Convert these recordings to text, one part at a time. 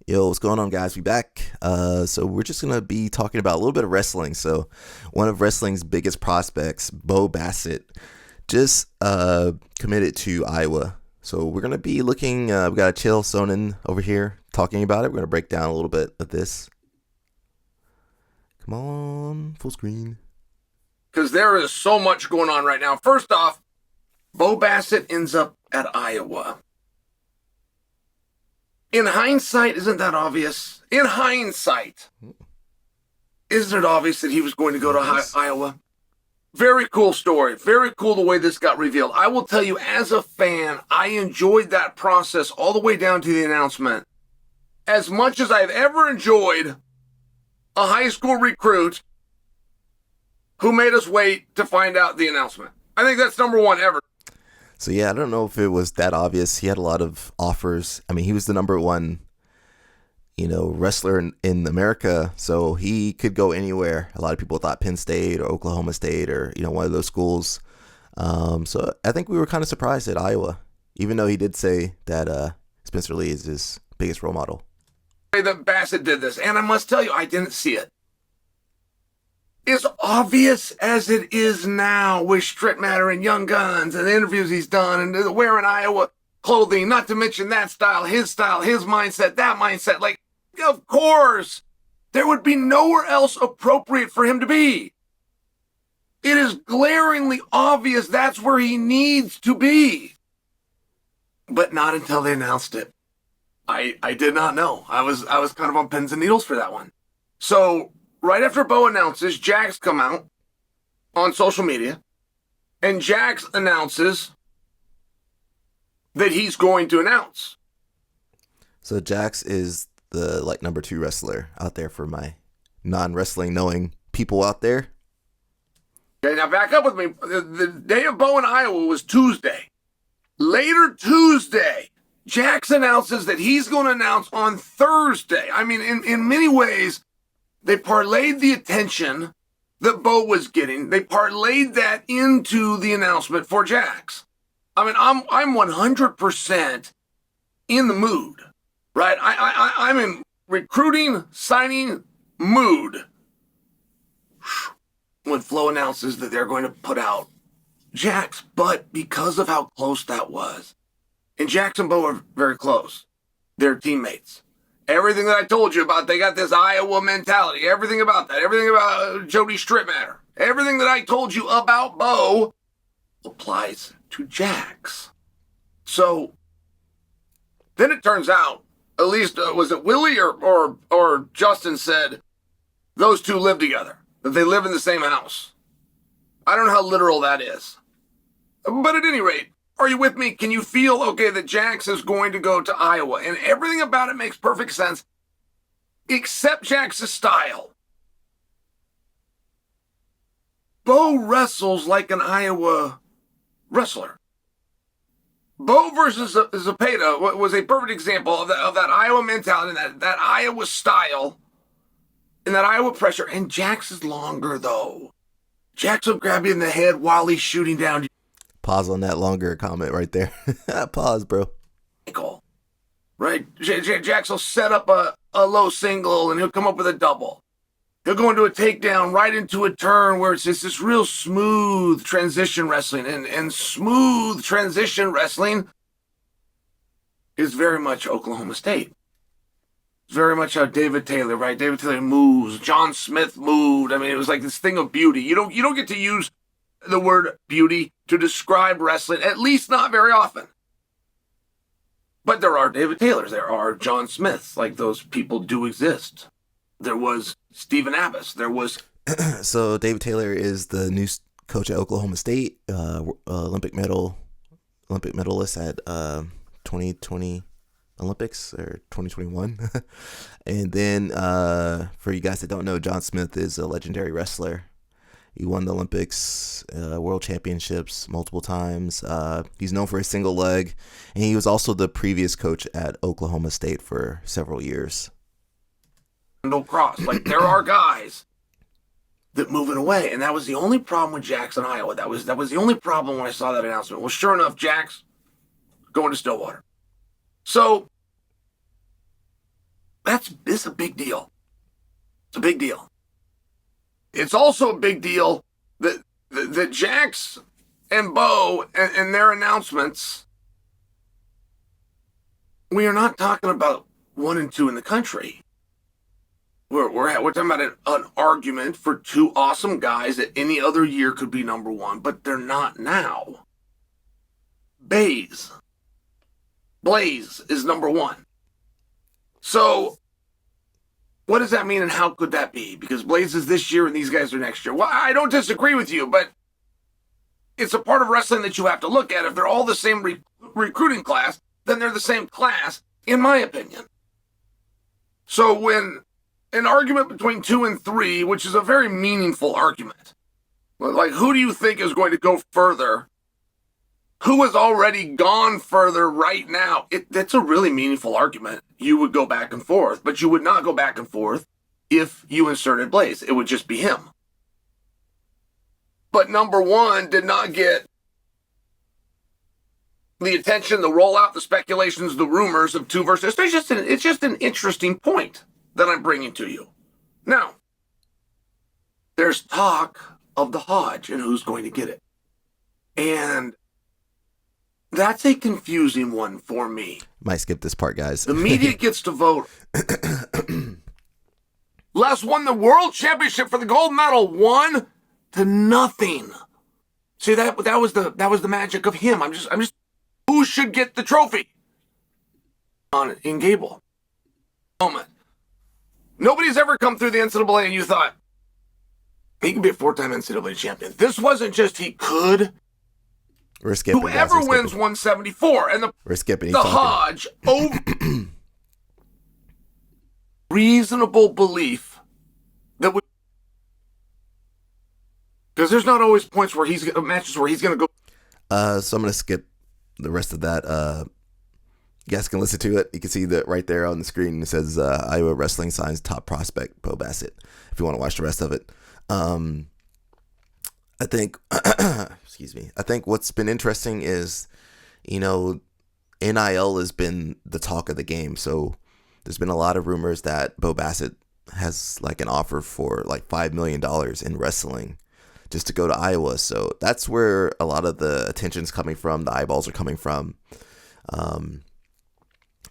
Yo, what's going on, guys? We back. So we're just gonna be talking about a little bit of wrestling. So one of wrestling's biggest prospects, Bo Basset, just committed to Iowa. So we're gonna be looking. We got Chael, Sonnen over here talking about it. We're gonna break down a little bit of this. Come on, full screen. Because there is so much going on right now. First off, Bo Basset ends up at Iowa. In hindsight, isn't that obvious? In hindsight, isn't it obvious that he was going to go to Iowa? Very cool story. Very cool the way this got revealed. I will tell you, as a fan, I enjoyed that process all the way down to the announcement. As much as I've ever enjoyed a high school recruit who made us wait to find out the announcement. I think that's number one ever. So yeah, I don't know if it was that obvious. He had a lot of offers. I mean, he was the number one, wrestler in America, so he could go anywhere. A lot of people thought Penn State or Oklahoma State or one of those schools. So I think we were kind of surprised at Iowa, even though he did say that Spencer Lee is his biggest role model. The way that Basset did this, and I must tell you, I didn't see it. As obvious as it is now with Street Matter and Young Guns and the interviews he's done and wearing Iowa clothing, not to mention that style, his mindset, that mindset. Like, of course, there would be nowhere else appropriate for him to be. It is glaringly obvious that's where he needs to be. But not until they announced it. I did not know. I was kind of on pins and needles for that one. So right after Bo announces, Jax come out on social media, and Jax announces that he's going to announce. So Jax is the number 2 wrestler out there for my non-wrestling knowing people out there. Okay, now back up with me. The day of Bo in Iowa was Tuesday. Later Tuesday, Jax announces that he's going to announce on Thursday. I mean, in many ways, they parlayed the attention that Bo was getting. They parlayed that into the announcement for Jax. I mean, I'm 100% in the mood, right? I'm in recruiting, signing mood when Flo announces that they're going to put out Jax. But because of how close that was, and Jax and Bo are very close, they're teammates. Everything that I told you about, they got this Iowa mentality. Everything about that. Everything about Jody Street Matter. Everything that I told you about Bo applies to Jax. So then it turns out, at least was it Willie or Justin said those two live together, that they live in the same house. I don't know how literal that is. But at any rate, are you with me? Can you feel, okay, that Jax is going to go to Iowa? And everything about it makes perfect sense, except Jax's style. Bo wrestles like an Iowa wrestler. Bo versus Zapata was a perfect example of that Iowa mentality, that Iowa style, and that Iowa pressure. And Jax is longer, though. Jax will grab you in the head while he's shooting down. Pause on that longer comment right there. Pause, bro. Right? Jax will set up a low single and he'll come up with a double. He'll go into a takedown right into a turn where it's just this real smooth transition wrestling. And smooth transition wrestling is very much Oklahoma State. It's very much how David Taylor, right? David Taylor moves. John Smith moved. I mean, it was like this thing of beauty. You don't get to use the word beauty to describe wrestling, at least not very often. But there are David Taylors, there are John Smiths, like those people do exist. There was Stephen Abbas, there was... So David Taylor is the new coach at Oklahoma State, Olympic medalist at 2020 Olympics, or 2021. And then, for you guys that don't know, John Smith is a legendary wrestler. He won the Olympics, World Championships multiple times. He's known for his single leg, and he was also the previous coach at Oklahoma State for several years. Cross, like there are guys that moving away, and that was the only problem with Jax in Iowa. That was the only problem when I saw that announcement. Well, sure enough, Jax going to Stillwater. So It's a big deal. It's a big deal. It's also a big deal that Jax and Bo and their announcements, we are not talking about 1 and 2 in the country. We're talking about an argument for 2 awesome guys that any other year could be number 1, but they're not now. Blaze is number 1. So, what does that mean and how could that be? Because Blaze is this year and these guys are next year. Well, I don't disagree with you, but it's a part of wrestling that you have to look at. If they're all the same recruiting class, then they're the same class, in my opinion. So when an argument between 2 and 3, which is a very meaningful argument, like who do you think is going to go further? Who has already gone further right now? That's a really meaningful argument. You would go back and forth, but you would not go back and forth if you inserted Blaze. It would just be him. But number 1 did not get the attention, the rollout, the speculations, the rumors of 2 versus. It's just an interesting point that I'm bringing to you. Now, there's talk of the Hodge and who's going to get it. And that's a confusing one for me. Might skip this part, guys. The media gets to vote. Les won the world championship for the gold medal, 1-0. See, that was the magic of him. I'm just who should get the trophy in Gable moment. Nobody's ever come through the NCAA and you thought he could be a 4-time NCAA champion. This wasn't just he could. We're skipping. Whoever wins 174 and we're skipping. The Hodge over reasonable belief that we, because there's not always points where matches where he's going to go. So I'm going to skip the rest of that. You guys can listen to it. You can see that right there on the screen. It says Iowa Wrestling signs top prospect Bo Basset. If you want to watch the rest of it. I think, excuse me. I think what's been interesting is, NIL has been the talk of the game. So there's been a lot of rumors that Bo Basset has like an offer for like $5 million in wrestling just to go to Iowa. So that's where a lot of the attention's coming from. The eyeballs are coming from. And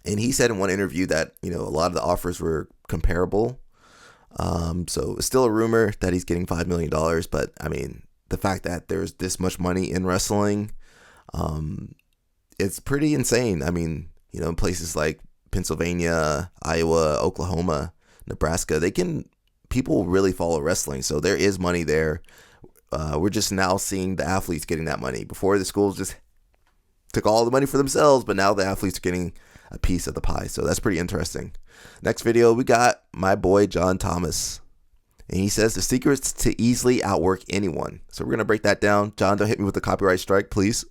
he said in one interview that, a lot of the offers were comparable. So it's still a rumor that he's getting $5 million, but I mean, the fact that there's this much money in wrestling, it's pretty insane. I mean, in places like Pennsylvania, Iowa, Oklahoma, Nebraska, people really follow wrestling. So there is money there. We're just now seeing the athletes getting that money. Before, the schools just took all the money for themselves, but now the athletes are getting a piece of the pie. So that's pretty interesting. Next video, we got my boy Jon Thomas. And he says the secret is to easily outwork anyone. So we're going to break that down. John, don't hit me with a copyright strike, please.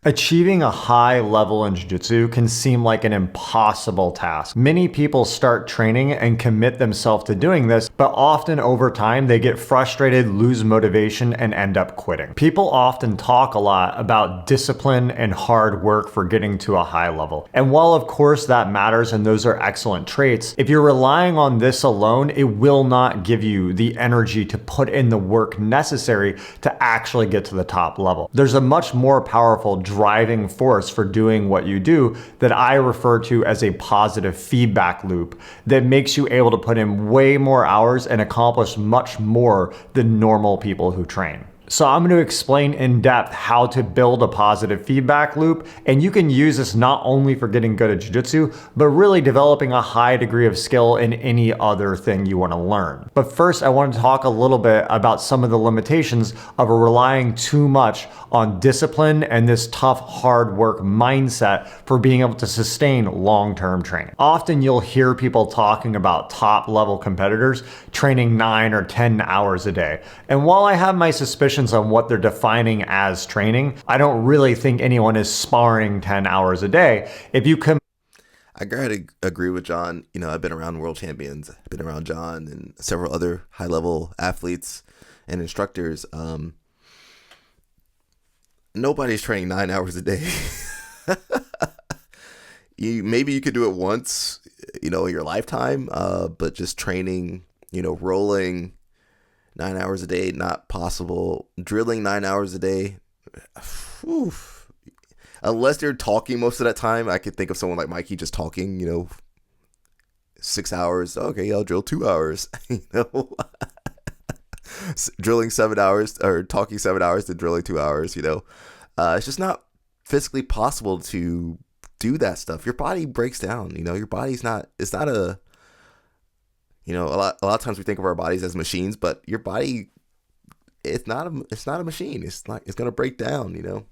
Achieving a high level in jiu-jitsu can seem like an impossible task. Many people start training and commit themselves to doing this, but often over time they get frustrated, lose motivation, and end up quitting. People often talk a lot about discipline and hard work for getting to a high level. And while of course that matters and those are excellent traits, if you're relying on this alone, it will not give you the energy to put in the work necessary to actually get to the top level. There's a much more powerful driving force for doing what you do that I refer to as a positive feedback loop that makes you able to put in way more hours and accomplish much more than normal people who train. So I'm going to explain in depth how to build a positive feedback loop, and you can use this not only for getting good at jiu-jitsu, but really developing a high degree of skill in any other thing you want to learn. But first, I want to talk a little bit about some of the limitations of relying too much on discipline and this tough, hard work mindset for being able to sustain long-term training. Often you'll hear people talking about top-level competitors training 9 or 10 hours a day. And while I have my suspicions on what they're defining as training, I don't really think anyone is sparring 10 hours a day. If you can, I gotta agree with John. I've been around world champions, I've been around John and several other high-level athletes and instructors. Nobody's training 9 hours a day. Maybe you could do it once, in your lifetime. But just training, rolling 9 hours a day, not possible. Drilling 9 hours a day, oof. Unless they're talking most of that time. I could think of someone like Mikey just talking, 6 hours. Okay, I'll drill 2 hours. Drilling 7 hours or talking 7 hours to drilling 2 hours. It's just not physically possible to do that stuff. Your body breaks down. Your body's not. It's not a. A lot of times we think of our bodies as machines, but your body, it's not a machine. It's gonna break down.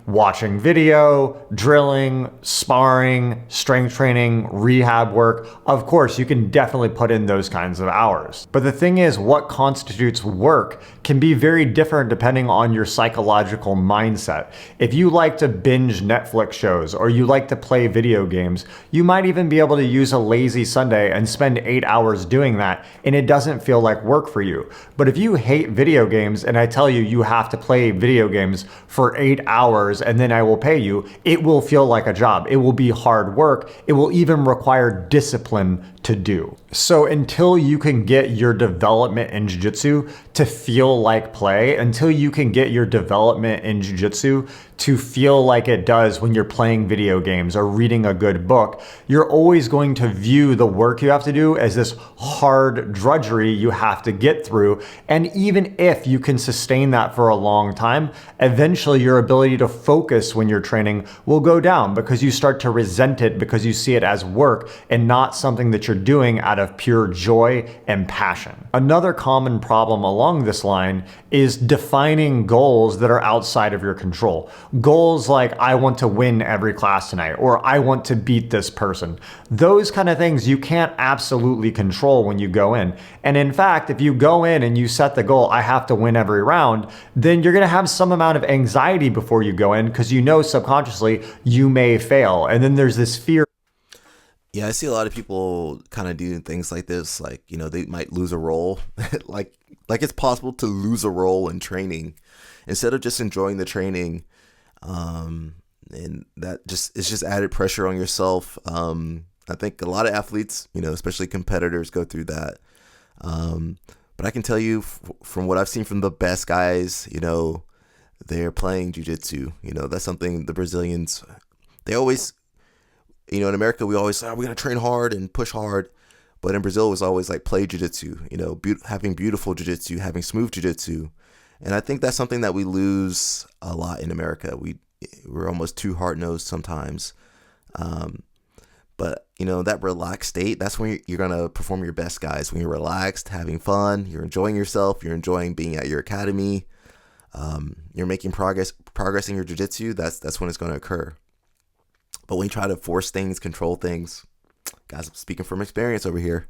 Watching video, drilling, sparring, strength training, rehab work. Of course, you can definitely put in those kinds of hours. But the thing is, what constitutes work can be very different depending on your psychological mindset. If you like to binge Netflix shows or you like to play video games, you might even be able to use a lazy Sunday and spend 8 hours doing that, and it doesn't feel like work for you. But if you hate video games and I tell you you have to play video games for 8 hours and then I will pay you, it will feel like a job. It will be hard work. It will even require discipline to do. So until you can get your development in jiu-jitsu to feel like play, until you can get your development in jiu-jitsu to feel like it does when you're playing video games or reading a good book, you're always going to view the work you have to do as this hard drudgery you have to get through. And even if you can sustain that for a long time, eventually your ability to focus when you're training will go down because you start to resent it because you see it as work and not something that you're doing out of pure joy and passion. Another common problem along this line is defining goals that are outside of your control. Goals like, I want to win every class tonight, or I want to beat this person. Those kind of things you can't absolutely control when you go in. And in fact, if you go in and you set the goal, I have to win every round, then you're going to have some amount of anxiety before you go in because subconsciously you may fail. And then there's this fear. Yeah, I see a lot of people kind of doing things like this. Like, they might lose a role. like it's possible to lose a role in training instead of just enjoying the training. And that it's just added pressure on yourself. I think a lot of athletes, especially competitors, go through that. But I can tell you from what I've seen from the best guys, they're playing jiu-jitsu. That's something the Brazilians, they always, in America, we always say, we're going to train hard and push hard. But in Brazil, it was always like play jiu-jitsu, having beautiful jiu-jitsu, having smooth jiu-jitsu. And I think that's something that we lose a lot in America. We're almost too hard-nosed sometimes. But, that relaxed state, that's when you're going to perform your best, guys. When you're relaxed, having fun, you're enjoying yourself, you're enjoying being at your academy, you're making progress in your jiu-jitsu, that's when it's going to occur. But when you try to force things, control things, guys, I'm speaking from experience over here,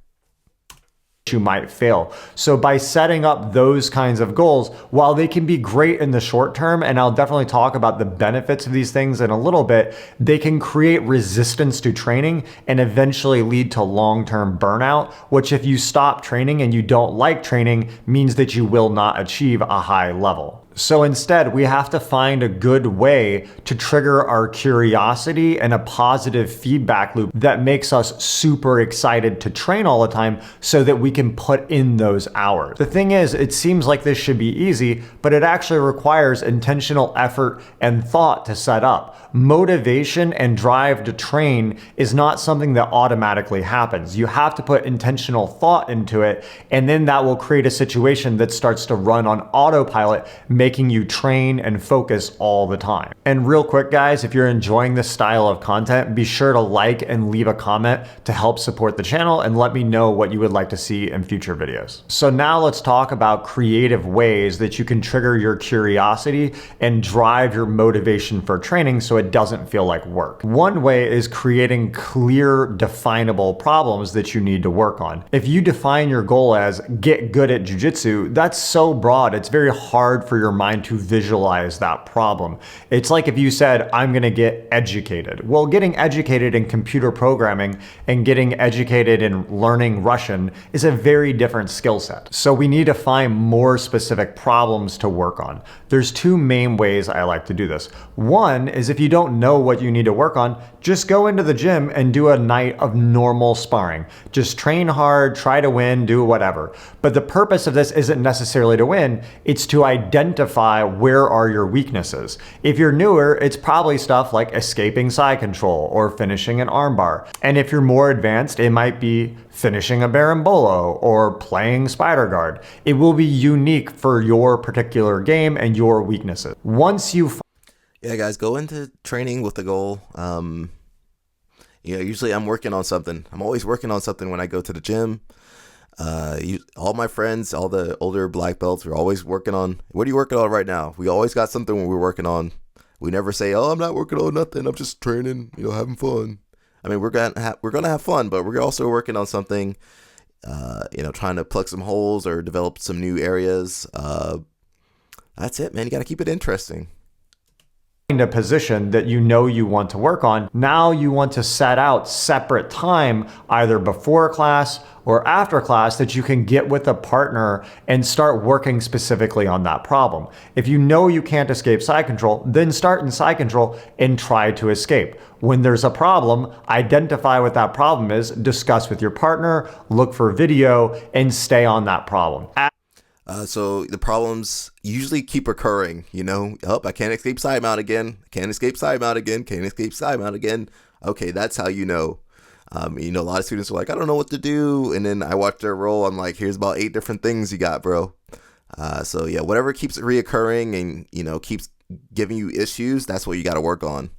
you might fail. So by setting up those kinds of goals, while they can be great in the short term, and I'll definitely talk about the benefits of these things in a little bit, they can create resistance to training and eventually lead to long-term burnout, which if you stop training and you don't like training means that you will not achieve a high level. So instead, we have to find a good way to trigger our curiosity and a positive feedback loop that makes us super excited to train all the time so that we can put in those hours. The thing is, it seems like this should be easy, but it actually requires intentional effort and thought to set up. Motivation and drive to train is not something that automatically happens. You have to put intentional thought into it, and then that will create a situation that starts to run on autopilot, making you train and focus all the time. And real quick, guys, if you're enjoying this style of content, be sure to like and leave a comment to help support the channel and let me know what you would like to see in future videos. So now let's talk about creative ways that you can trigger your curiosity and drive your motivation for training so it doesn't feel like work. One way is creating clear, definable problems that you need to work on. If you define your goal as get good at jiu-jitsu, that's so broad, it's very hard for your mind to visualize that problem. It's like if you said, I'm going to get educated. Well, getting educated in computer programming and getting educated in learning Russian is a very different skill set. So we need to find more specific problems to work on. There's two main ways I like to do this. One is if you don't know what you need to work on, just go into the gym and do a night of normal sparring. Just train hard, try to win, do whatever. But the purpose of this isn't necessarily to win, it's to identify where are your weaknesses. If you're newer, it's probably stuff like escaping side control or finishing an armbar. And if you're more advanced, it might be finishing a berimbolo or playing spider guard. It will be unique for your particular game and your weaknesses. Once you Yeah, guys, go into training with the goal. Usually I'm working on something. I'm always working on something when I go to the gym. All my friends, all the older black belts, we're always working on. What are you working on right now? We always got something we're working on. We never say, "Oh, I'm not working on nothing. I'm just training. Having fun." I mean, we're gonna have fun, but we're also working on something. Trying to plug some holes or develop some new areas. That's it, man. You got to keep it interesting. A position that you know you want to work on. Now you want to set out separate time either before class or after class that you can get with a partner and start working specifically on that problem. If you know you can't escape side control, then start in side control and try to escape. When there's a problem, identify what that problem is, discuss with your partner, look for video, and stay on that problem. So the problems usually keep occurring, Oh, I can't escape side mount again. Can't escape side mount again. Can't escape side mount again. Okay, that's how you know. A lot of students are like, I don't know what to do. And then I watch their roll. I'm like, here's about 8 different things you got, bro. So yeah, whatever keeps reoccurring and, keeps giving you issues, that's what you got to work on.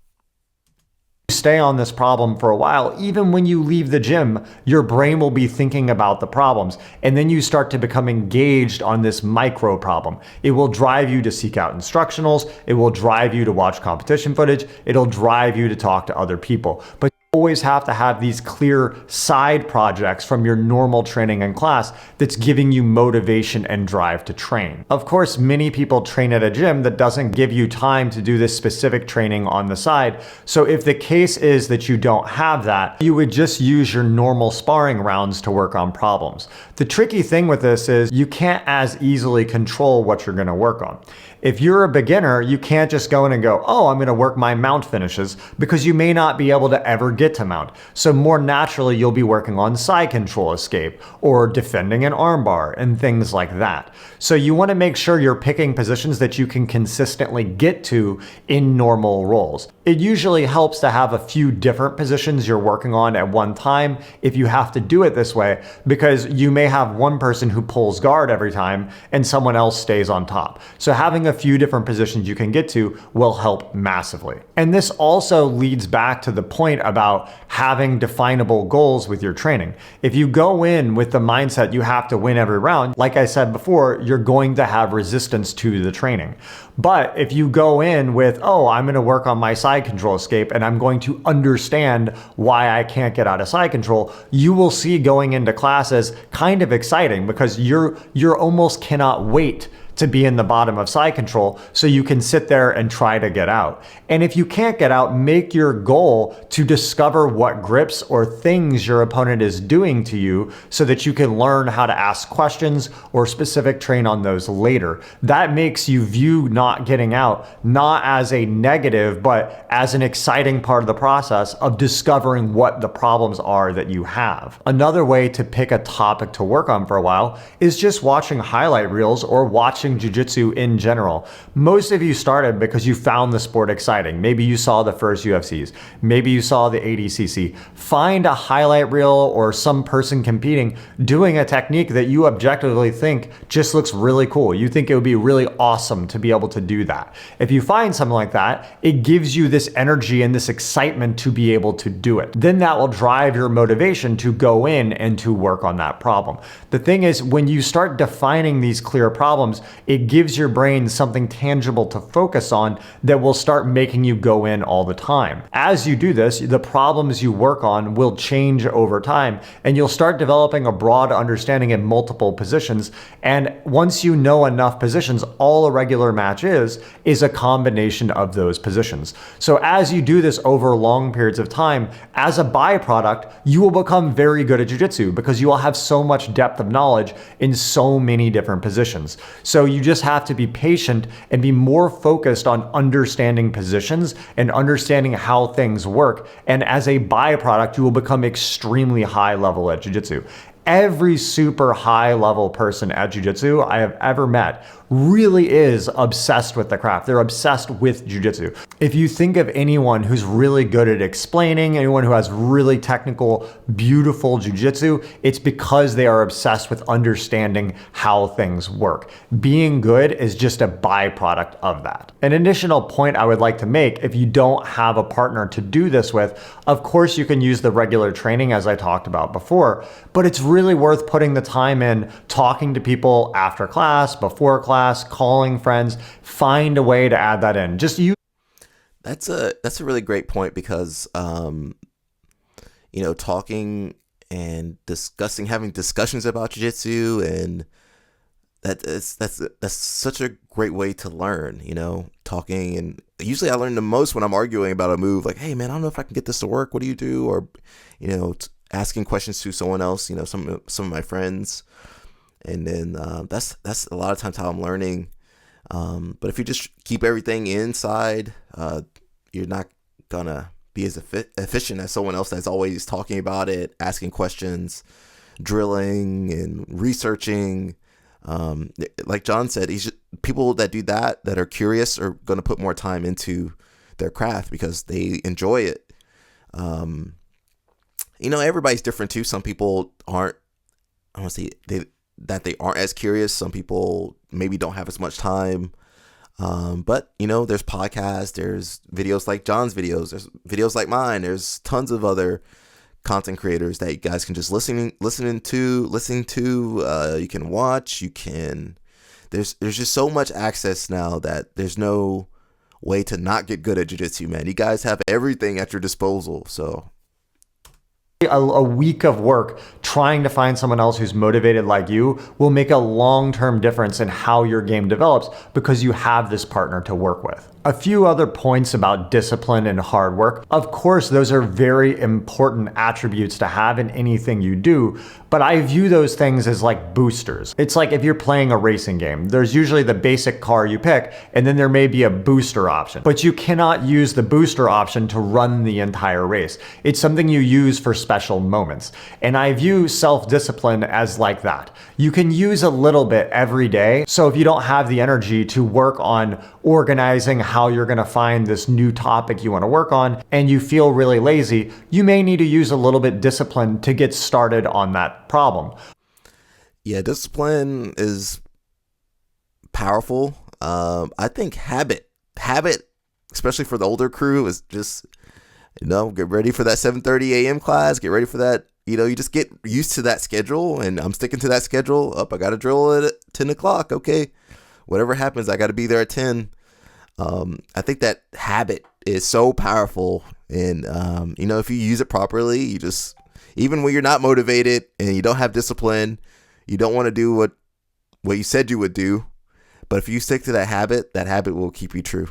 Stay on this problem for a while. Even when you leave the gym, your brain will be thinking about the problems, and then you start to become engaged on this micro problem. It will drive you to seek out instructionals. It will drive you to watch competition footage. It'll drive you to talk to other people. But you always have to have these clear side projects from your normal training and class that's giving you motivation and drive to train. Of course, many people train at a gym that doesn't give you time to do this specific training on the side. So if the case is that you don't have that, you would just use your normal sparring rounds to work on problems. The tricky thing with this is you can't as easily control what you're going to work on. If you're a beginner, you can't just go in and go, oh, I'm going to work my mount finishes, because you may not be able to ever get to mount. So more naturally, you'll be working on side control escape or defending an armbar and things like that. So you want to make sure you're picking positions that you can consistently get to in normal rolls. It usually helps to have a few different positions you're working on at one time if you have to do it this way, because you may have one person who pulls guard every time and someone else stays on top. So having a few different positions you can get to will help massively. And this also leads back to the point about having definable goals with your training. If you go in with the mindset you have to win every round, like I said before, you're going to have resistance to the training. But if you go in with, oh, I'm going to work on my side control escape and I'm going to understand why I can't get out of side control, you will see going into classes kind of exciting, because you're almost cannot wait to be in the bottom of side control so you can sit there and try to get out. And if you can't get out, make your goal to discover what grips or things your opponent is doing to you so that you can learn how to ask questions or specific train on those later. That makes you view not getting out not as a negative, but as an exciting part of the process of discovering what the problems are that you have. Another way to pick a topic to work on for a while is just watching highlight reels or watching jiu-jitsu in general. Most of you started because you found the sport exciting. Maybe you saw the first UFCs. Maybe you saw the ADCC. Find a highlight reel or some person competing doing a technique that you objectively think just looks really cool. You think it would be really awesome to be able to do that. If you find something like that, it gives you this energy and this excitement to be able to do it. Then that will drive your motivation to go in and to work on that problem. The thing is, when you start defining these clear problems, It gives your brain something tangible to focus on that will start making you go in all the time. As you do this, the problems you work on will change over time, and you'll start developing a broad understanding in multiple positions. And once you know enough positions, all a regular match is a combination of those positions. So as you do this over long periods of time, as a byproduct, you will become very good at jiu-jitsu because you will have so much depth of knowledge in so many different positions. So you just have to be patient and be more focused on understanding positions and understanding how things work. And as a byproduct, you will become extremely high level at jiu-jitsu. Every super high level person at jiu-jitsu I have ever met really is obsessed with the craft. They're obsessed with jiu-jitsu. If you think of anyone who's really good at explaining, anyone who has really technical, beautiful jiu-jitsu, it's because they are obsessed with understanding how things work. Being good is just a byproduct of that. An additional point I would like to make, if you don't have a partner to do this with, of course you can use the regular training as I talked about before, but it's really worth putting the time in talking to people after class, before class, calling friends. Find a way to add that in. Just you. That's a really great point because talking and discussing, having discussions about jiu-jitsu, and that's such a great way to learn. Talking, and usually I learn the most when I'm arguing about a move. Like, hey man, I don't know if I can get this to work. What do you do? Or asking questions to someone else. Some of my friends. And then that's a lot of times how I'm learning. But if you just keep everything inside, you're not gonna be as efficient as someone else that's always talking about it, asking questions, drilling and researching. Like Jon said, people that do that are curious are gonna put more time into their craft because they enjoy it. Everybody's different too. Some people aren't. I want to say they aren't as curious. Some people maybe don't have as much time. But there's podcasts, there's videos like Jon's videos, there's videos like mine, there's tons of other content creators that you guys can just listen to. You can watch, there's just so much access now that there's no way to not get good at jiu-jitsu, man. You guys have everything at your disposal. So a week of work trying to find someone else who's motivated like you will make a long-term difference in how your game develops because you have this partner to work with. A few other points about discipline and hard work. Of course, those are very important attributes to have in anything you do, but I view those things as like boosters. It's like if you're playing a racing game, there's usually the basic car you pick, and then there may be a booster option, but you cannot use the booster option to run the entire race. It's something you use for special moments. And I view self-discipline as like that. You can use a little bit every day. So if you don't have the energy to work on organizing how you're going to find this new topic you want to work on, and you feel really lazy, you may need to use a little bit discipline to get started on that problem. Yeah, discipline is powerful. I think habit, especially for the older crew, is just, get ready for that 7:30 a.m. class, get ready for that. You just get used to that schedule, and I'm sticking to that schedule. I got to drill at 10 o'clock. Okay, whatever happens, I got to be there at 10. I think that habit is so powerful, and if you use it properly, you just, even when you're not motivated and you don't have discipline, you don't want to do what you said you would do, but if you stick to that habit will keep you true.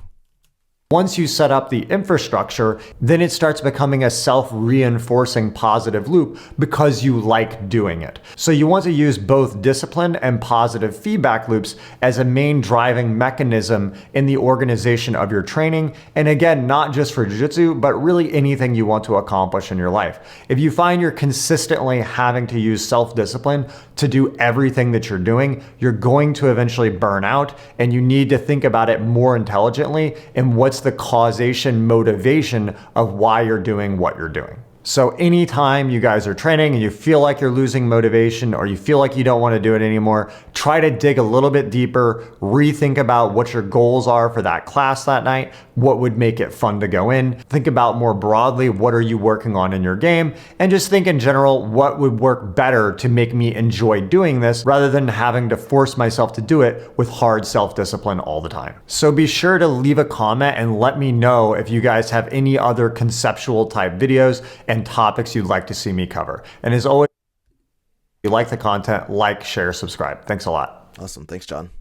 Once you set up the infrastructure, then it starts becoming a self-reinforcing positive loop because you like doing it. So you want to use both discipline and positive feedback loops as a main driving mechanism in the organization of your training. And again, not just for jiu-jitsu, but really anything you want to accomplish in your life. If you find you're consistently having to use self-discipline to do everything that you're doing, you're going to eventually burn out, and you need to think about it more intelligently and what's the causation motivation of why you're doing what you're doing. So anytime you guys are training and you feel like you're losing motivation or you feel like you don't want to do it anymore, try to dig a little bit deeper, rethink about what your goals are for that class that night, what would make it fun to go in. Think about more broadly, what are you working on in your game? And just think in general, what would work better to make me enjoy doing this rather than having to force myself to do it with hard self-discipline all the time. So be sure to leave a comment and let me know if you guys have any other conceptual type videos and topics you'd like to see me cover. And as always, if you like the content, like, share, subscribe. Thanks a lot. Awesome. Thanks, John.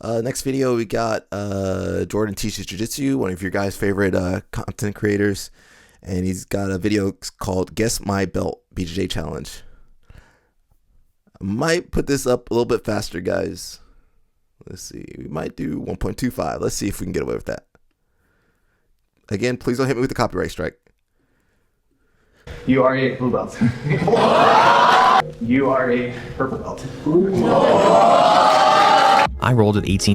Next video, we got Jordan Teaches Jiu Jitsu, one of your guys' favorite content creators. And he's got a video called Guess My Belt BJJ Challenge. I might put this up a little bit faster, guys. Let's see. We might do 1.25. Let's see if we can get away with that. Again, please don't hit me with the copyright strike. You are a blue belt. You are a purple belt. I rolled at 18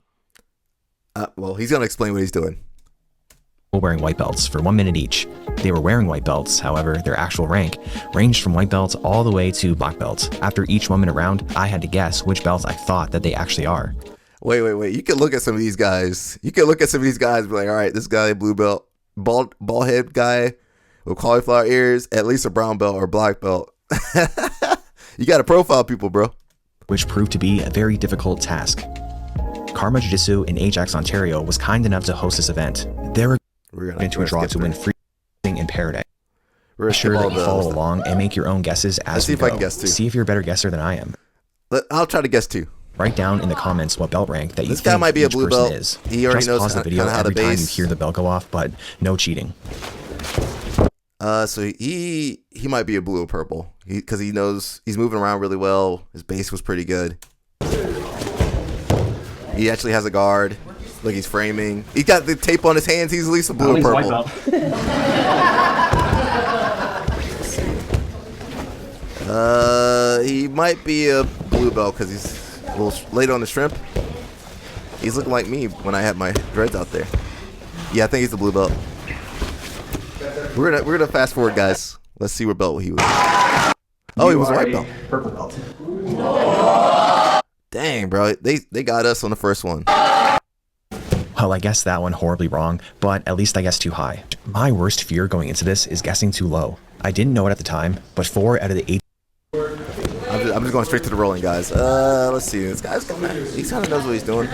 Well, he's going to explain what he's doing. wearing white belts for 1 minute each. They were wearing white belts, however, their actual rank ranged from white belts all the way to black belts. After each 1 minute round, I had to guess which belts I thought that they actually are. Wait. You can look at some of these guys. You can look at some of these guys and be like, all right, this guy, blue belt, bald head guy with cauliflower ears, at least a brown belt or black belt. You got to profile people, bro. Which proved to be a very difficult task. Karma Jiu-Jitsu in Ajax, Ontario was kind enough to host this event. They were into a draw to win free in Paradise. Be sure that you follow along and make your own guesses as we go. I can guess too. See if you're a better guesser than I am. I'll try to guess too. Write down in the comments what belt rank that you This think guy might be a each blue person belt. is. He already Just knows pause the video how to every time you base. hear the bell go off, but no cheating. So he might be a blue or purple because he knows he's moving around really well. His base was pretty good. He actually has a guard. Look, he's framing. He got the tape on his hands. He's at least a blue or purple. He might be a blue belt because he's a little late on the shrimp. He's looking like me when I had my dreads out there. Yeah, I think he's a blue belt. We're gonna fast forward, guys. Let's see what belt he was. Oh, he was a white belt. Purple belt. Dang, bro. They got us on the first one. Well, I guessed that one horribly wrong, but at least I guessed too high. My worst fear going into this is guessing too low. I didn't know it at the time, but 4 out of the 8. I'm just going straight to the rolling, guys. Let's see. This guy's kind of knows what he's doing.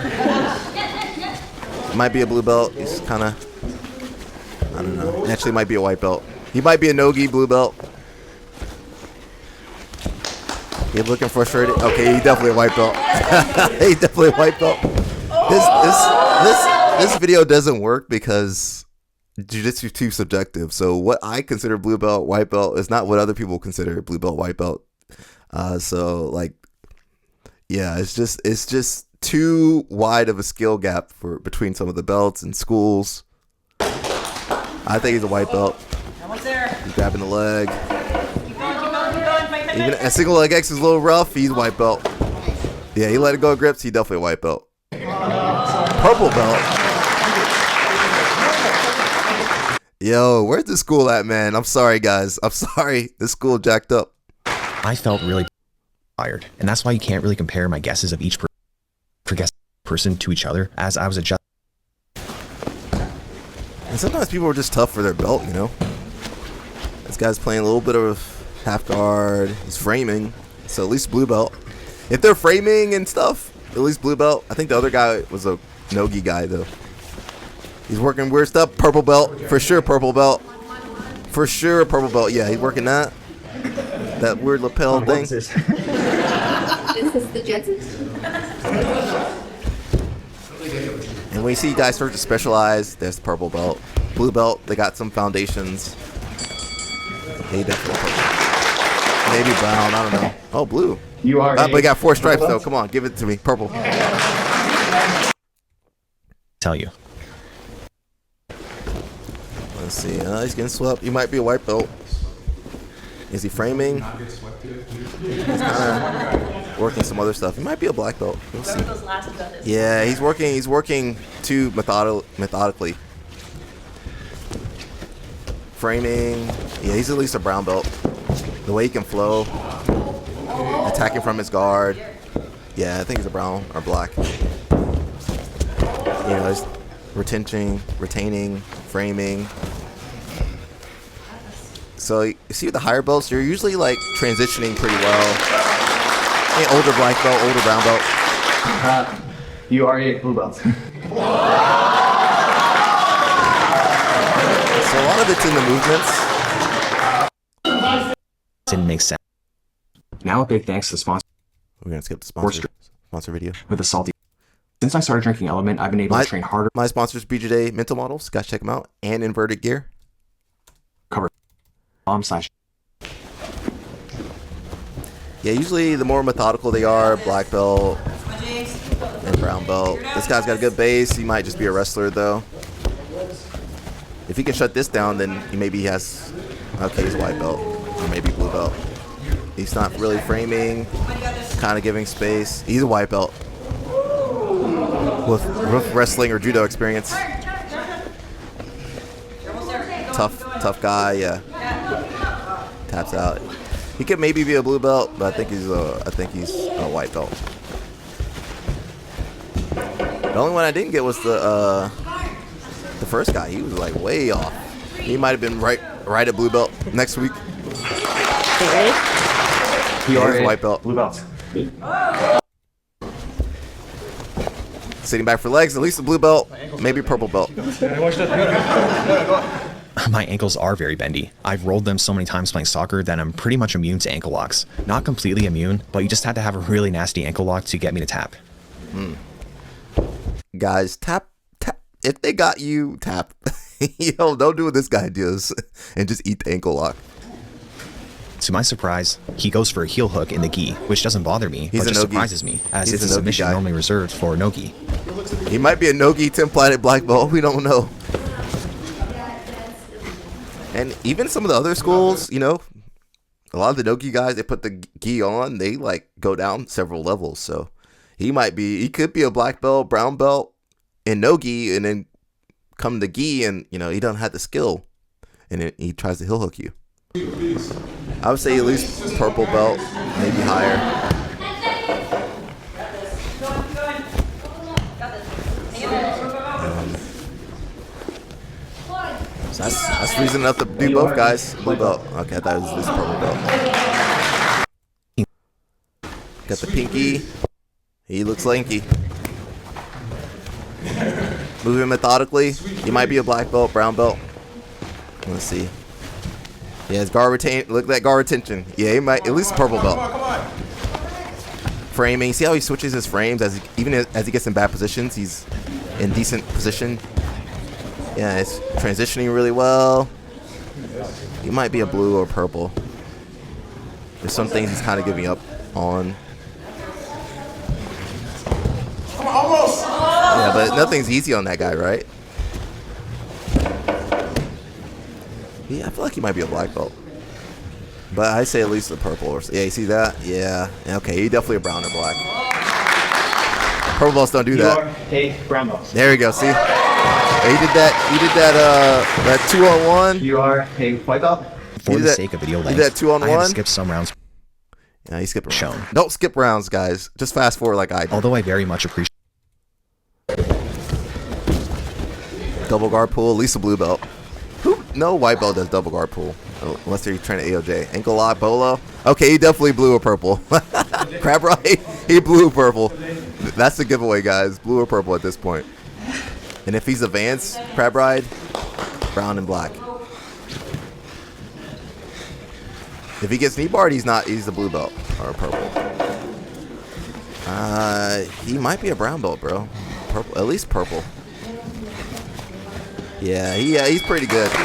Might be a blue belt. He's kind of, I don't know. Actually, might be a white belt. He might be a no-gi blue belt. He's looking frustrated. Okay, he's definitely a white belt. He's definitely a white belt. This video doesn't work because jiu-jitsu is too subjective. So what I consider blue belt, white belt is not what other people consider blue belt, white belt. So like, yeah, it's just too wide of a skill gap between some of the belts and schools. I think he's a white belt. He's grabbing the leg. Even a single leg X is a little rough. He's white belt. Yeah, he let it go of grips. He definitely a white belt. Purple belt. Yo, where's the school at, man? I'm sorry, guys. I'm sorry. This school jacked up. I felt really tired, and that's why you can't really compare my guesses of each person to each other, as I was adjusting. And sometimes people are just tough for their belt, you know? This guy's playing a little bit of half guard. He's framing, so at least blue belt. If they're framing and stuff, at least blue belt. I think the other guy was a no-gi guy, though. He's working weird stuff. Purple belt. For sure, purple belt. For sure, purple belt. Yeah, he's working that. That weird lapel thing. Is this the Jetsons? And when you see guys start to specialize, there's the purple belt. Blue belt, they got some foundations. They definitely purple. Maybe brown, I don't know. Oh, blue. You are. But he got 4 stripes, though. Come on, give it to me. Purple. Tell you. Let's see. He's getting swept. He might be a white belt. Is he framing? He's kind of working some other stuff. He might be a black belt. We'll see. Yeah, he's working too methodically. Framing. Yeah, he's at least a brown belt. The way he can flow. Attacking from his guard. Yeah, I think he's a brown or black. You know, he's retaining, framing. So you see with the higher belts, you're usually like transitioning pretty well. Hey, older black belt, older brown belt. You are a blue belt. So a lot of it's in the movements. Didn't make sense. Now a big thanks to the sponsor. We're gonna skip the sponsor video. With a salty. Since I started drinking Element, I've been able to train harder. My sponsors, BJJ Mental Models. Guys, check them out. And Inverted Gear. Cover. /. Yeah, usually the more methodical they are, black belt and brown belt. This guy's got a good base. He might just be a wrestler though. If he can shut this down, then maybe he has. Okay, he's white belt or maybe blue belt. He's not really framing, kind of giving space. He's a white belt with wrestling or judo experience. Tough guy, yeah. Taps out. He could maybe be a blue belt, but I think he's a white belt. The only one I didn't get was the first guy. He was like way off. He might have been right at blue belt next week. You are a white belt. Blue belt. Sitting back for legs, at least a blue belt, maybe purple belt. My ankles are very bendy. I've rolled them so many times playing soccer that I'm pretty much immune to ankle locks. Not completely immune, but you just had to have a really nasty ankle lock to get me to tap. Guys, tap. If they got you, tap. Yo, don't do what this guy does and just eat the ankle lock. To my surprise, he goes for a heel hook in the gi, which doesn't bother me, but just surprises me, as it's a submission normally reserved for no gi. He might be a no-gi 10-planet black belt. We don't know. And even some of the other schools, you know, a lot of the no-gi guys, they put the gi on, they like go down several levels. So he could be a black belt, brown belt in no-gi, and then come to gi, and you know he doesn't have the skill, and then he tries to heel hook you. I would say at least purple belt, maybe higher. So that's reason enough to do both guys. Blue belt. Okay, I thought it was this purple belt. Got the pinky. He looks lanky. Moving methodically. He might be a black belt, brown belt. Let's see. Yeah, his guard retain. Look at that guard retention. Yeah, he might at least purple belt. Framing. See how he switches his frames even as he gets in bad positions. He's in decent position. Yeah, it's transitioning really well. He might be a blue or purple. There's some things he's kind of giving up on. Yeah, but nothing's easy on that guy, right? Yeah, I feel like he might be a black belt. But I say at least a purple. Yeah, you see that? Yeah. Okay, he definitely a brown or black. Purple belts don't do that. You are a brown belt. There we go, see? He did that 2-on-1. You are a white belt. For the sake of video length, that 2-on-1. I had to skip some rounds. Yeah, he skipped rounds. Shown. Don't skip rounds, guys. Just fast forward like I did. Although I very much appreciate. Double guard pull, at least a blue belt. No white belt does double guard pull. Unless they're trying to AOJ. Ankle lock, bolo. Okay, he definitely blew a purple. Crab ride, he blew a purple. That's the giveaway, guys. Blue or purple at this point. And if he's advanced, crab ride, brown and black. If he gets knee barred, he's a blue belt or a purple. He might be a brown belt, bro. Purple, at least purple. Yeah, he's pretty good. He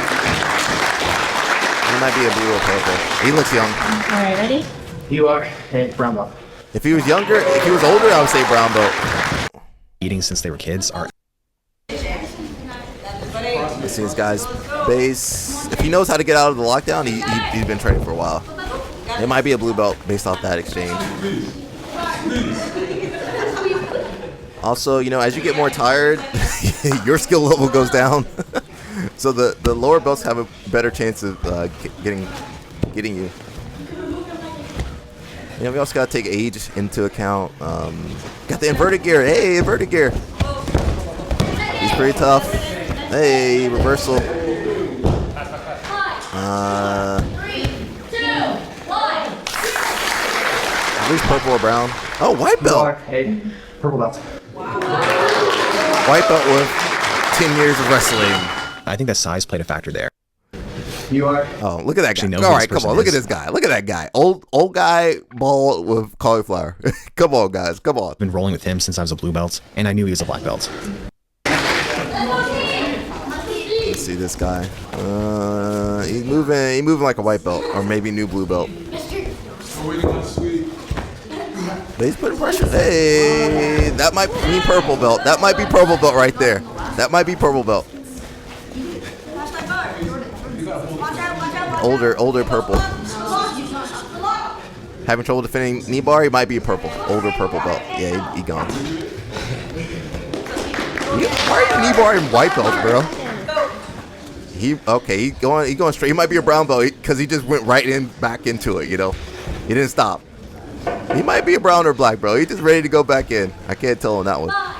might be a blue or purple. He looks young. All right, ready? You are a brown belt. If he was younger, if he was older, I would say brown belt. Eating since they were kids are. Let's see this guy's base. If he knows how to get out of the lockdown, he's been training for a while. It might be a blue belt based off that exchange. Also, you know, as you get more tired, your skill level goes down. So the lower belts have a better chance of getting you. You know, we also got to take age into account. Got the inverted gear. Hey, inverted gear. He's pretty tough. Hey, reversal. 3, 2, 1. At least purple or brown. Oh, white belt. Hey, purple belt. White belt with 10 years of wrestling. I think that size played a factor there. You are. Oh, look at that guy. Actually, know All who right, this come person on. Look at is. this guy. Look at that guy. Old guy, bald with cauliflower. Come on, guys. Come on. I've been rolling with him since I was a blue belt, and I knew he was a black belt. Let's see this guy. He's moving like a white belt, or maybe new blue belt. But he's putting pressure. Hey, that might mean purple belt. That might be purple belt right there. That might be purple belt. Older purple. Having trouble defending knee bar, he might be a purple. Older purple belt. Yeah, he gone. Why are you knee bar in white belts, bro? He going straight. He might be a brown belt because he just went back into it. You know, he didn't stop. He might be a brown or black, bro. He's just ready to go back in. I can't tell on that one. 5,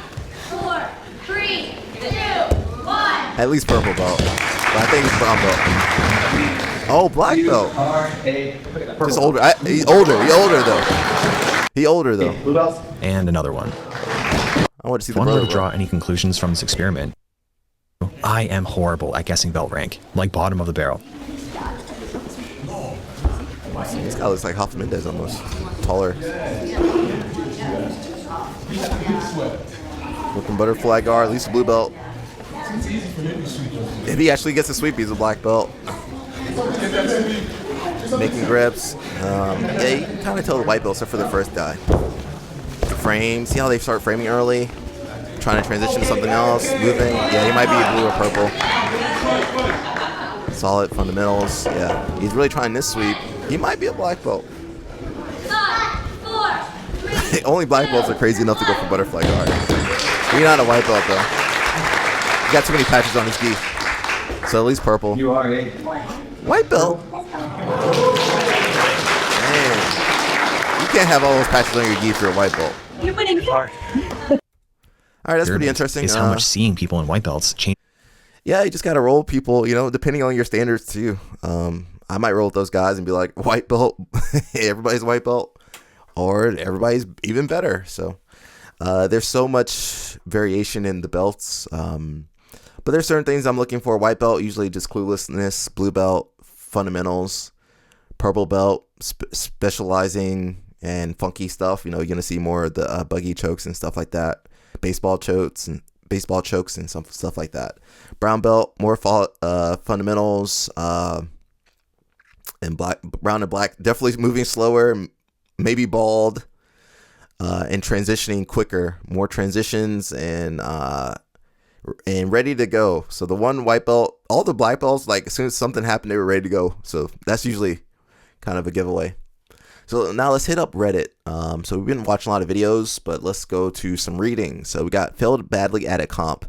4, 3, 2, 1. At least purple belt. But I think he's brown belt. Oh, black belt. Just older. He's older. He older though. Blue belt. And another one. I want to see If the one were to purple. draw any conclusions from this experiment, I am horrible at guessing belt rank, like bottom of the barrel. This guy looks like Hoffman Mendez almost. Taller. Looking butterfly guard, at least a blue belt. If he actually gets a sweep, he's a black belt. Making grips. Yeah, you can kind of tell the white belts are for the first guy. The frame. See how they start framing early? Trying to transition to something else. Moving. Yeah, he might be a blue or purple. Solid fundamentals. Yeah, he's really trying this sweep. He might be a black belt. 5, 4, 3. Only black belts are crazy enough to go for butterfly guard. You're not a white belt though. He got too many patches on his gi. So at least purple. You are a. White belt. Man, you can't have all those patches on your gi for a white belt. You're winning. All right, that's pretty interesting. Is how much seeing people in white belts change. Yeah, you just gotta roll people, you know, depending on your standards too. I might roll with those guys and be like, white belt, everybody's white belt, or everybody's even better. So there's so much variation in the belts. But there's certain things I'm looking for. White belt, usually just cluelessness. Blue belt, fundamentals. Purple belt, specializing and funky stuff. You know, you're gonna see more of the buggy chokes and stuff like that. Baseball chokes and some stuff like that. Brown belt, more fundamentals. And brown and black, definitely moving slower, maybe bald, and transitioning quicker. More transitions and ready to go. So the one white belt, all the black belts, like as soon as something happened, they were ready to go. So that's usually kind of a giveaway. So now let's hit up Reddit. So we've been watching a lot of videos, but let's go to some reading. So we got failed badly at a comp.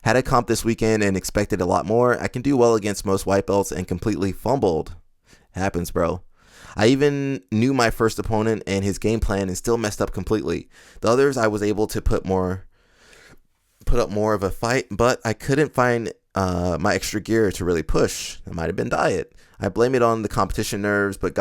Had a comp this weekend and expected a lot more. I can do well against most white belts and completely fumbled. Happens, bro. I even knew my first opponent and his game plan and still messed up completely. The others I was able to put up more of a fight, but I couldn't find my extra gear to really push. It might have been diet. I blame it on the competition nerves, but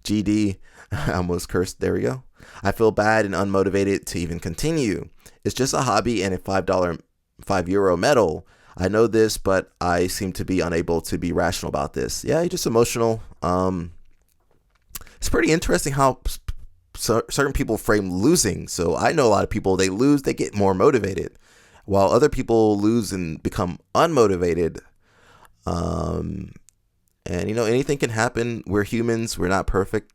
GD, I almost cursed. There we go. I feel bad and unmotivated to even continue. It's just a hobby and a €5 medal. I know this, but I seem to be unable to be rational about this. Yeah, you're just emotional. It's pretty interesting how certain people frame losing. So I know a lot of people, they lose, they get more motivated, while other people lose and become unmotivated. And you know, anything can happen. We're humans. We're not perfect.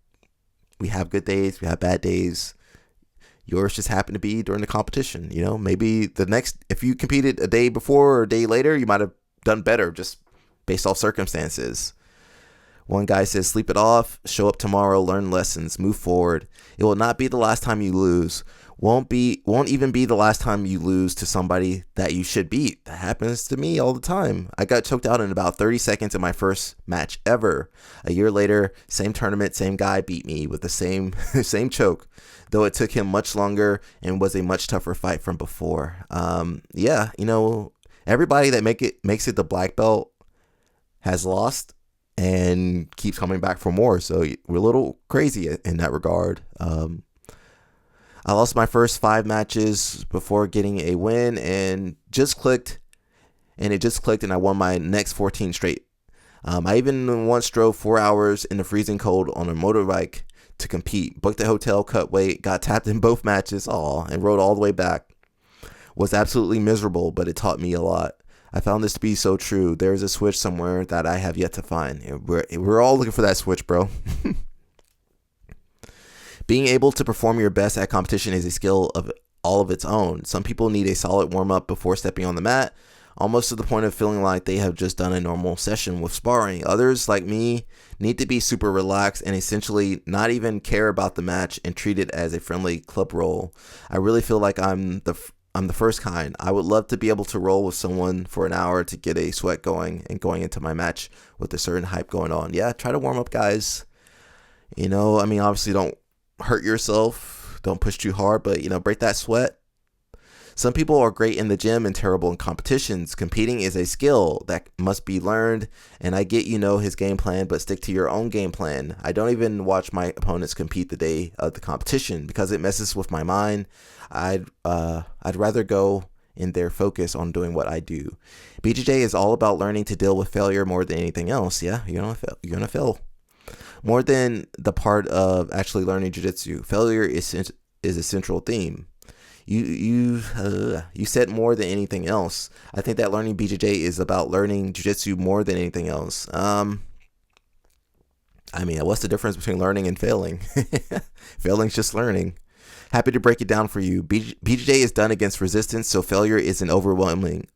We have good days. We have bad days. Yours just happened to be during the competition. You know, maybe if you competed a day before or a day later, you might have done better just based off circumstances. One guy says, sleep it off, show up tomorrow, learn lessons, move forward. It will not be the last time you lose. won't even be the last time you lose to somebody that you should beat. That happens to me all the time. I got choked out in about 30 seconds in my first match ever. A year later, same tournament, same guy beat me with the same same choke, though it took him much longer and was a much tougher fight from before. Yeah, you know, everybody that makes it the black belt has lost and keeps coming back for more. So we're a little crazy in that regard. I lost my first 5 matches before getting a win, and it just clicked, and I won my next 14 straight. I even once drove 4 hours in the freezing cold on a motorbike to compete, booked a hotel, cut weight, got tapped in both matches, and rode all the way back. Was absolutely miserable, but it taught me a lot. I found this to be so true. There is a switch somewhere that I have yet to find. We're all looking for that switch, bro. Being able to perform your best at competition is a skill of all of its own. Some people need a solid warm-up before stepping on the mat, almost to the point of feeling like they have just done a normal session with sparring. Others, like me, need to be super relaxed and essentially not even care about the match and treat it as a friendly club roll. I really feel like I'm the first kind. I would love to be able to roll with someone for an hour to get a sweat going and going into my match with a certain hype going on. Yeah, try to warm up, guys. You know, I mean, obviously don't hurt yourself, don't push too hard, but you know, break that sweat. Some people are great in the gym and terrible in competitions. Competing is a skill that must be learned, and I get you know his game plan, but stick to your own game plan. I don't even watch my opponents compete the day of the competition because it messes with my mind. I'd rather go in there focus on doing what I do. BJJ is all about learning to deal with failure more than anything else. Yeah, you're gonna fail. More than the part of actually learning jiu-jitsu, failure is a central theme. You said more than anything else. I think that learning BJJ is about learning jiu-jitsu more than anything else. I mean, what's the difference between learning and failing? Failing's just learning. Happy to break it down for you. BJJ is done against resistance, so failure is an overwhelming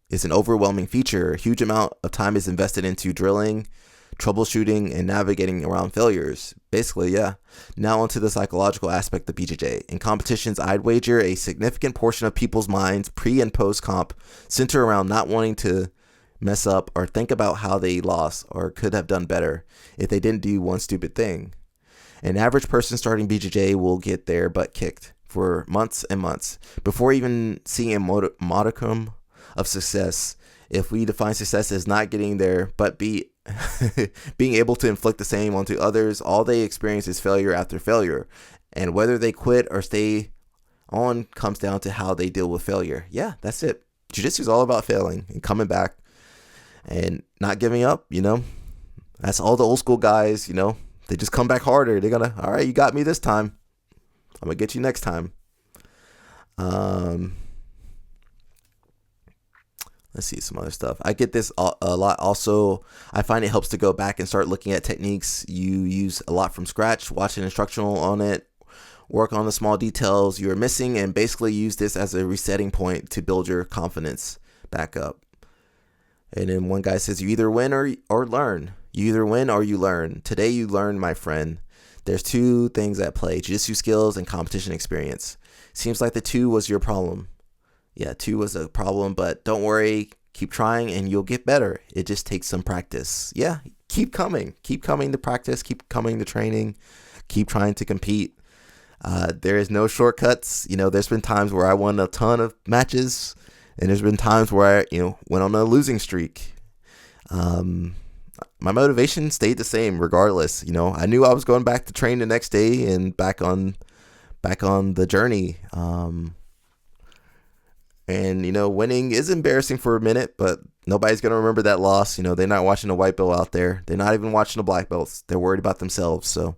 feature. A huge amount of time is invested into drilling, troubleshooting, and navigating around failures. Basically, yeah. Now onto the psychological aspect of BJJ. In competitions, I'd wager a significant portion of people's minds pre and post comp center around not wanting to mess up or think about how they lost or could have done better if they didn't do one stupid thing. An average person starting BJJ will get their butt kicked for months and months before even seeing a modicum of success. If we define success as not getting there but being able to inflict the same onto others, all they experience is failure after failure. And whether they quit or stay on comes down to how they deal with failure. Yeah, that's it. Jiu-jitsu is all about failing and coming back and not giving up, you know. That's all the old school guys, you know. They just come back harder. They're gonna, all right, you got me this time. I'm gonna get you next time. Let's see some other stuff. I get this a lot. Also, I find it helps to go back and start looking at techniques you use a lot from scratch, watch an instructional on it, work on the small details you are missing, and basically use this as a resetting point to build your confidence back up. And then one guy says, you either win or learn. You either win or you learn. Today you learn, my friend. There's 2 things at play, jiu-jitsu skills and competition experience. Seems like the 2 was your problem. Yeah, 2 was a problem, but don't worry. Keep trying and you'll get better. It just takes some practice. Yeah, keep coming. Keep coming to practice. Keep coming to training. Keep trying to compete. There is no shortcuts. You know, there's been times where I won a ton of matches, and there's been times where I, went on a losing streak. My motivation stayed the same regardless. You know, I knew I was going back to train the next day and back on the journey. And, winning is embarrassing for a minute, but nobody's going to remember that loss. They're not watching a white belt out there. They're not even watching the black belts. They're worried about themselves. So,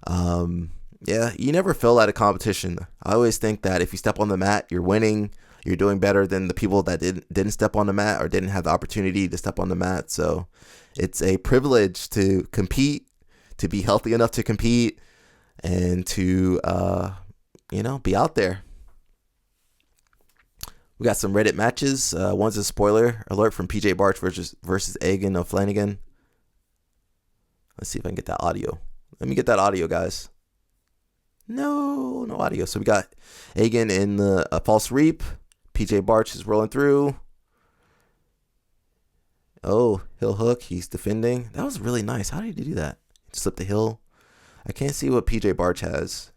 yeah, you never fail at a competition. I always think that if you step on the mat, you're winning. You're doing better than the people that didn't step on the mat or didn't have the opportunity to step on the mat. So it's a privilege to compete, to be healthy enough to compete, and to, be out there. We got some Reddit matches. One's a spoiler alert from PJ Barch versus Egan O'Flanagan. Let's see if I can get that audio. Let me get that audio, guys. No audio. So we got Agan in the false reap. PJ Barch is rolling through. Oh, heel hook. He's defending. That was really nice. How did he do that? Slip the heel. I can't see what PJ Barch has.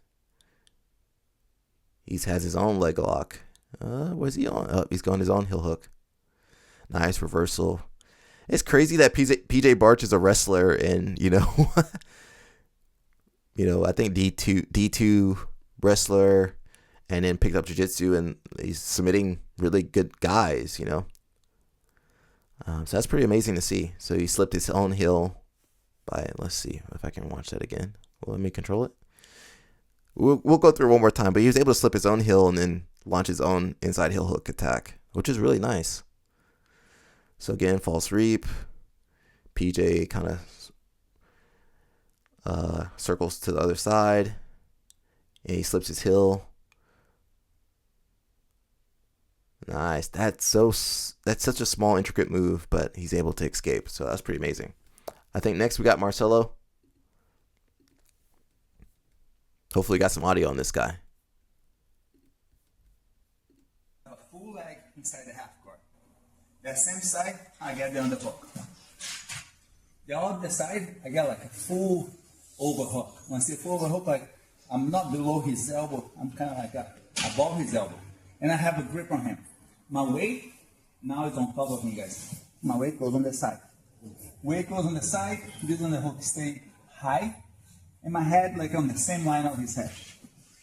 He has his own leg lock. Where's he on? Oh, he's going his own heel hook. Nice reversal. It's crazy that PJ Barch is a wrestler and, you know, I think D2 wrestler and then picked up jiu-jitsu and he's submitting really good guys, you know. So that's pretty amazing to see. So he slipped his own heel by, let's see if I can watch that again. Well, let me control it. We'll go through it one more time, but he was able to slip his own heel and then launch his own inside heel hook attack, which is really nice. So again, false reap. PJ kind of circles to the other side, and he slips his heel. Nice. That's such a small, intricate move, but he's able to escape. So that's pretty amazing. I think next we got Marcelo. Hopefully, we got some audio on this guy. A full leg inside the half guard. The same side, I get the underhook. The other side, I get like a full overhook. When I say full overhook, like I'm not below his elbow, I'm kind of like above his elbow. And I have a grip on him. My weight now is on top of me, guys. My weight goes on the side. Weight goes on the side, this underhook stay high, and my head like on the same line of his head.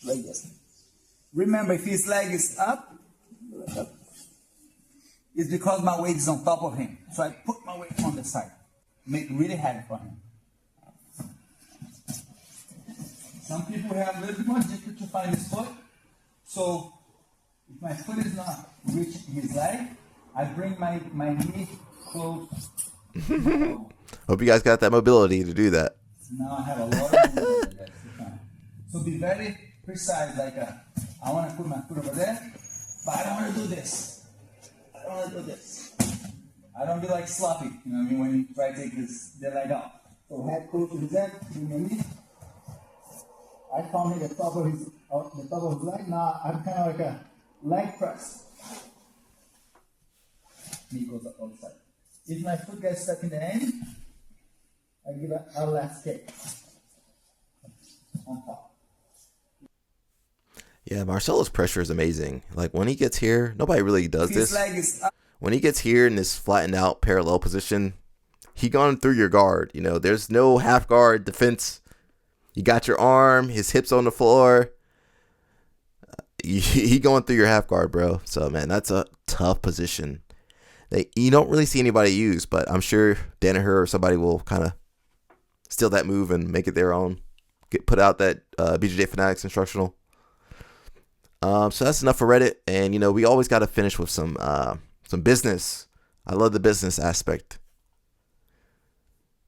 Like this. Remember, if his leg is up, it's because my weight is on top of him. So I put my weight on the side. Make it really heavy for him. Some people have a little bit more difficult to find his foot. So if my foot is not reaching his leg, I bring my knee close. Hope you guys got that mobility to do that. Now I have a lot of mobility. So be very precise. Like I want to put my foot over there, but I don't want to do this. I don't want to do this. I don't be like sloppy, you know what I mean, when you try to take the leg out. So head close to his head, bring your knee. I found him the top of his leg. Now I'm kind of like a leg press. Knee goes up outside. If my foot gets stuck in the end, I give a last kick on top. Yeah, Marcelo's pressure is amazing. Like when he gets here, nobody really does His this. leg is up. When he gets here in this flattened out parallel position, he gone through your guard. You know, there's no half guard defense. You got your arm, his hips on the floor. He going through your half guard, bro. So man, that's a tough position. You don't really see anybody use, but I'm sure Danaher or somebody will kind of steal that move and make it their own. Put out that BJJ Fanatics instructional. So that's enough for Reddit, and you know we always got to finish with some business. I love the business aspect.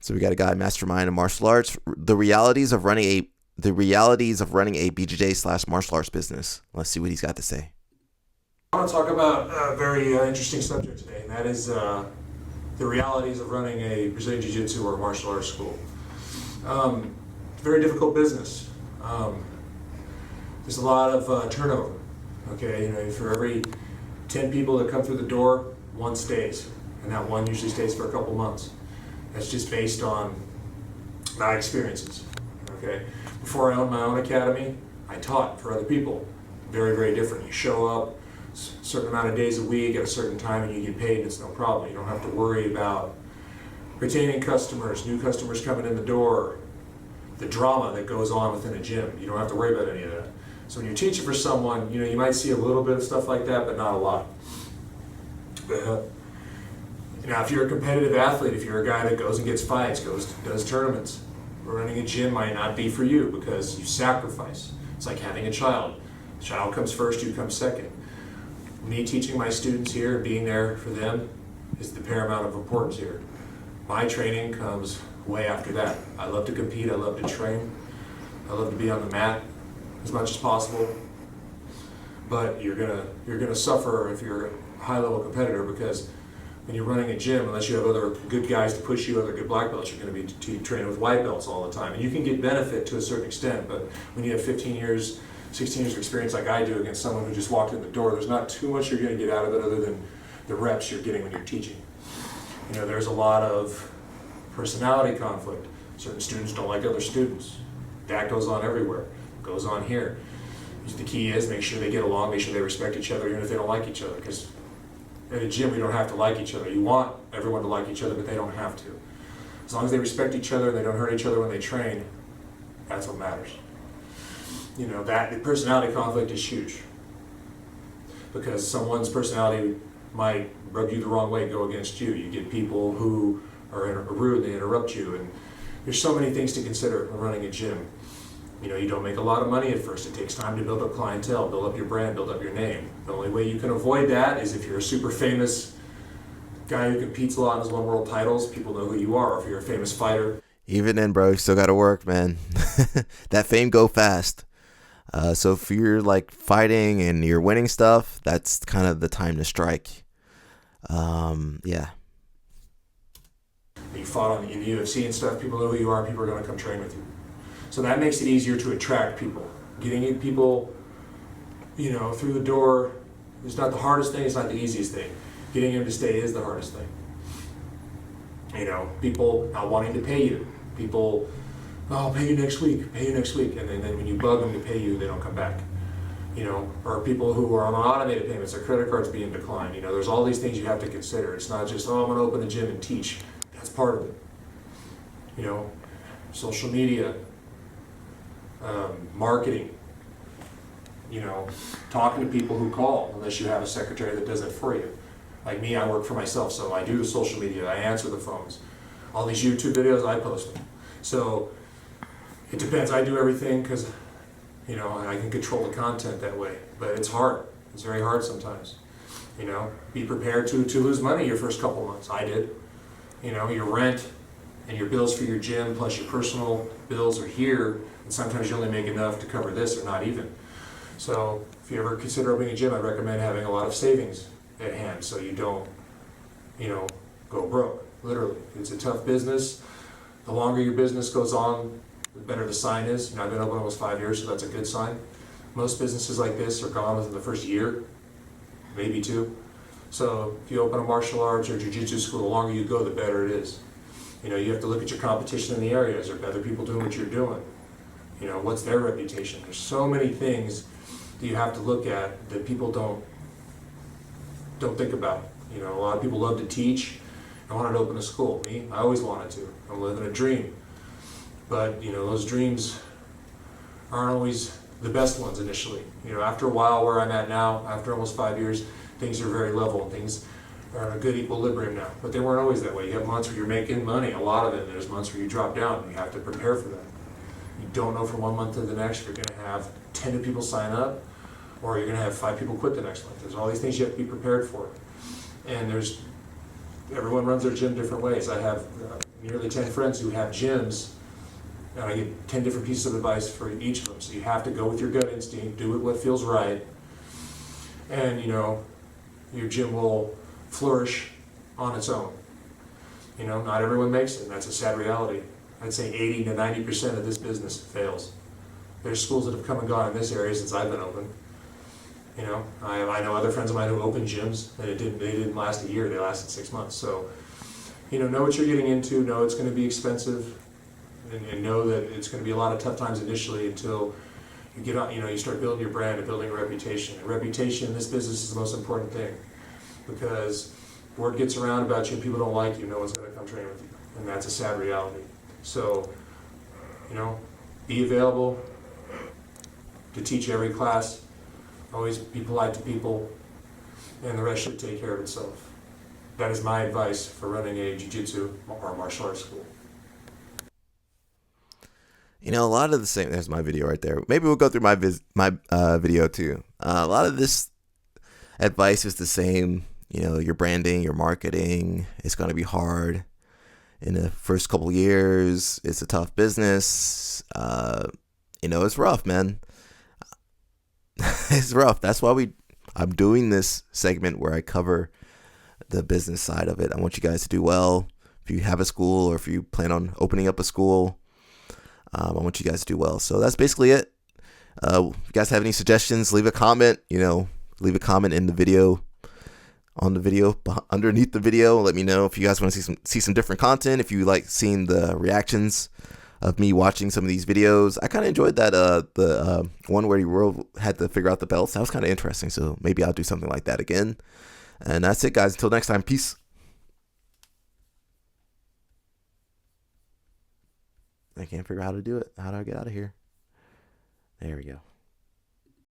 So we got a guy mastermind in martial arts. The realities of running a BJJ/martial arts business. Let's see what he's got to say. I want to talk about a very interesting subject today, and that is the realities of running a Brazilian Jiu-Jitsu or martial arts school. Very difficult business. There's a lot of turnover. Okay, you know, for every 10 people that come through the door, one stays, and that one usually stays for a couple months. That's just based on my experiences. Okay, before I owned my own academy, I taught for other people. Very, very different. You show up a certain amount of days a week at a certain time and you get paid, and it's no problem. You don't have to worry about retaining customers, new customers coming in the door, the drama that goes on within a gym. You don't have to worry about any of that. So when you're teaching for someone, you know, you might see a little bit of stuff like that, but not a lot. Now, if you're a competitive athlete, if you're a guy that goes and gets fights, does tournaments, running a gym might not be for you because you sacrifice. It's like having a child. The child comes first, you come second. Me teaching my students here and being there for them is the paramount of importance here. My training comes way after that. I love to compete, I love to train, I love to be on the mat as much as possible. But you're gonna suffer if you're a high-level competitor because and you're running a gym, unless you have other good guys to push you, other good black belts, you're going to be training with white belts all the time. And you can get benefit to a certain extent, but when you have 15 years, 16 years of experience like I do against someone who just walked in the door, there's not too much you're going to get out of it other than the reps you're getting when you're teaching. You know, there's a lot of personality conflict. Certain students don't like other students. That goes on everywhere. It goes on here. The key is make sure they get along, make sure they respect each other, even if they don't like each other. Because at a gym, we don't have to like each other. You want everyone to like each other, but they don't have to. As long as they respect each other and they don't hurt each other when they train, that's what matters. You know, that the personality conflict is huge. Because someone's personality might rub you the wrong way, go against you. You get people who are rude, they interrupt you, and there's so many things to consider when running a gym. You know, you don't make a lot of money at first. It takes time to build up clientele, build up your brand, build up your name. The only way you can avoid that is if you're a super famous guy who competes a lot and has won world titles, people know who you are. Or if you're a famous fighter. Even then, bro, you still got to work, man. That fame go fast. So if you're like fighting and you're winning stuff, that's kind of the time to strike. Yeah. You fought in the UFC and stuff, people know who you are, people are going to come train with you. So that makes it easier to attract people. Getting people, you know, through the door is not the hardest thing, it's not the easiest thing. Getting them to stay is the hardest thing. You know, people not wanting to pay you. People, oh, I'll pay you next week, and then when you bug them to pay you, they don't come back. You know, or people who are on automated payments, their credit cards being declined. You know, there's all these things you have to consider. It's not just, oh, I'm gonna open a gym and teach. That's part of it. You know, social media, marketing, you know, talking to people who call, unless you have a secretary that does it for you. Like me, I work for myself, so I do the social media, I answer the phones. All these YouTube videos, I post them. So it depends, I do everything because, you know, I can control the content that way, but it's hard. It's very hard sometimes. You know, be prepared to lose money your first couple months. I did. You know, your rent and your bills for your gym plus your personal bills are here, and sometimes you only make enough to cover this or not even. So if you ever consider opening a gym, I recommend having a lot of savings at hand so you don't, you know, go broke, literally. It's a tough business. The longer your business goes on, the better the sign is. You know, I've been open almost 5 years, so that's a good sign. Most businesses like this are gone within the first year, maybe 2. So if you open a martial arts or jiu-jitsu school, the longer you go, the better it is. You know, you have to look at your competition in the area. Is there other people doing what you're doing? You know, what's their reputation? There's so many things that you have to look at that people don't think about. You know, a lot of people love to teach. I wanted to open a school. Me, I always wanted to. I'm living a dream. But, you know, those dreams aren't always the best ones initially. You know, after a while, where I'm at now, after almost 5 years, things are very level and things are in a good equilibrium now. But they weren't always that way. You have months where you're making money, a lot of it. There's months where you drop down and you have to prepare for that. You don't know from one month to the next if you're going to have 10 new people sign up or you're going to have 5 people quit the next month. There's all these things you have to be prepared for. And everyone runs their gym different ways. I have nearly 10 friends who have gyms, and I get 10 different pieces of advice for each of them. So you have to go with your gut instinct, do what feels right, and, you know, your gym will flourish on its own. You know, not everyone makes it, and that's a sad reality. I'd say 80 to 90% of this business fails. There's schools that have come and gone in this area since I've been open. You know, I know other friends of mine who opened gyms, and they didn't last a year, they lasted 6 months. So, you know what you're getting into, know it's going to be expensive, and know that it's going to be a lot of tough times initially until you get on, you know, you start building your brand and building a reputation. And reputation in this business is the most important thing, because word gets around about you and people don't like you, no one's going to come train with you, and that's a sad reality. So, you know, be available to teach every class, always be polite to people, and the rest should take care of itself. That is my advice for running a jiu-jitsu or martial arts school. You know, a lot of the same. There's my video right there. Maybe we'll go through my video too. A lot of this advice is the same. You know, your branding, your marketing, it's going to be hard in the first couple years. It's a tough business. You know, it's rough, man. It's rough. That's why I'm doing this segment where I cover the business side of it. I want you guys to do well. If you have a school or if you plan on opening up a school, I want you guys to do well. So that's basically it. If you guys have any suggestions, leave a comment. Leave a comment in the video, on the video, underneath the video. Let me know if you guys want to see some different content. If you like seeing the reactions of me watching some of these videos, I kind of enjoyed that. The one where you had to figure out the belts. That was kind of interesting. So maybe I'll do something like that again. And that's it, guys. Until next time, peace. I can't figure out how to do it. How do I get out of here? There we go.